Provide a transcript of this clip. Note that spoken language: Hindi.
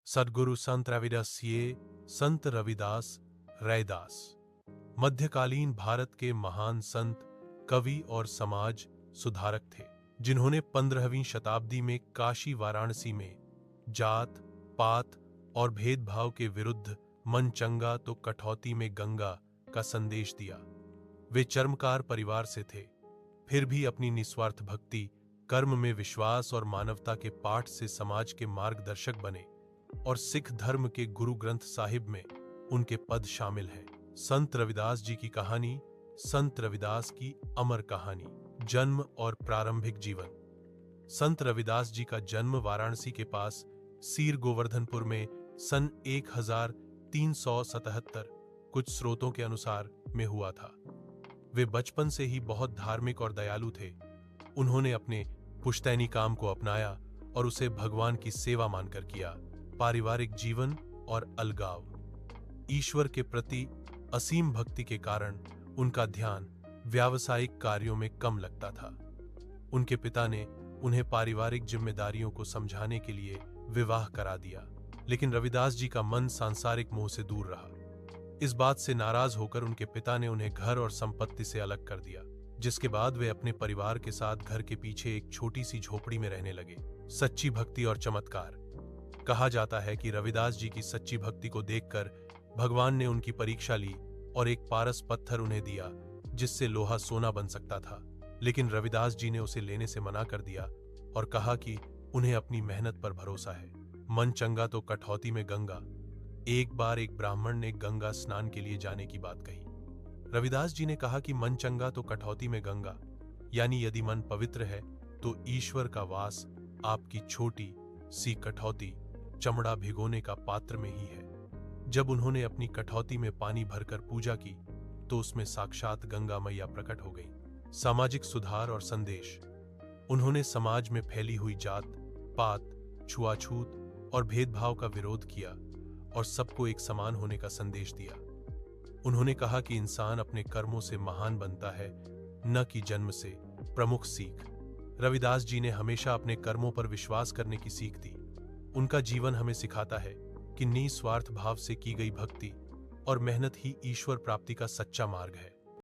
सद्गुरु संत रविदास संत रविदास रैदास मध्यकालीन भारत के महान संत, कवि और समाज सुधारक थे, जिन्होंने 15वीं शताब्दी में काशी वाराणसी में जात पात और भेदभाव के विरुद्ध मन चंगा तो कठौती में गंगा का संदेश दिया। वे चर्मकार परिवार से थे, फिर भी अपनी निस्वार्थ भक्ति, कर्म में विश्वास और मानवता के पाठ से समाज के मार्गदर्शक बने और सिख धर्म के गुरु ग्रंथ साहिब में उनके पद शामिल हैं। संत रविदास जी की कहानी। संत रविदास की अमर कहानी। जन्म और प्रारंभिक जीवन। संत रविदास जी का जन्म वाराणसी के पास सीर गोवर्धनपुर में सन 1377 कुछ स्रोतों के अनुसार में हुआ था। वे बचपन से ही बहुत धार्मिक और दयालु थे। उन्होंने अपने पुश्तैनी काम को अपनाया और उसे भगवान की सेवा मानकर किया। पारिवारिक जीवन और अलगाव। ईश्वर के प्रति असीम भक्ति के कारण उनका ध्यान व्यावसायिक कार्यों में कम लगता था। उनके पिता ने उन्हें पारिवारिक जिम्मेदारियों को समझाने के लिए विवाह करा दिया, लेकिन रविदास जी का मन सांसारिक मोह से दूर रहा। इस बात से नाराज होकर उनके पिता ने उन्हें घर और संपत्ति से अलग कर दिया, जिसके बाद वे अपने परिवार के साथ घर के पीछे एक छोटी सी झोपड़ी में रहने लगे। सच्ची भक्ति और चमत्कार। कहा जाता है कि रविदास जी की सच्ची भक्ति को देखकर भगवान ने उनकी परीक्षा ली और एक पारस पत्थर उन्हें दिया, जिससे लोहा सोना बन सकता था, लेकिन रविदास जी ने उसे लेने से मना कर दिया और कहा कि उन्हें अपनी मेहनत पर भरोसा है। मन चंगा तो कठौती में गंगा। एक बार एक ब्राह्मण ने गंगा स्नान के लिए जाने की बात कही। रविदास जी ने कहा कि मन चंगा तो कठौती में गंगा, यानी यदि मन पवित्र है तो ईश्वर का वास आपकी छोटी सी कठौती, चमड़ा भिगोने का पात्र में ही है। जब उन्होंने अपनी कठौती में पानी भरकर पूजा की तो उसमें साक्षात गंगा मैया प्रकट हो गई। सामाजिक सुधार और संदेश। उन्होंने समाज में फैली हुई जात पात, छुआछूत और भेदभाव का विरोध किया और सबको एक समान होने का संदेश दिया। उन्होंने कहा कि इंसान अपने कर्मों से महान बनता है, न कि जन्म से। प्रमुख सीख। रविदास जी ने हमेशा अपने कर्मों पर विश्वास करने की सीख दी। उनका जीवन हमें सिखाता है कि निस्वार्थ भाव से की गई भक्ति और मेहनत ही ईश्वर प्राप्ति का सच्चा मार्ग है।